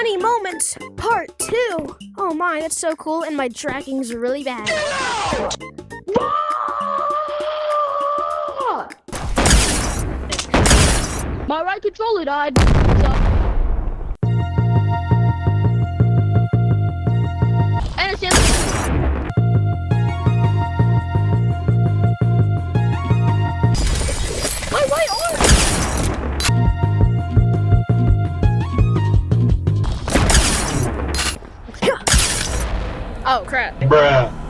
Funny moments, part 2. Oh my, that's so cool, and my tracking's really bad. My right controller died. So. And it's my right arm. Oh crap. Bruh.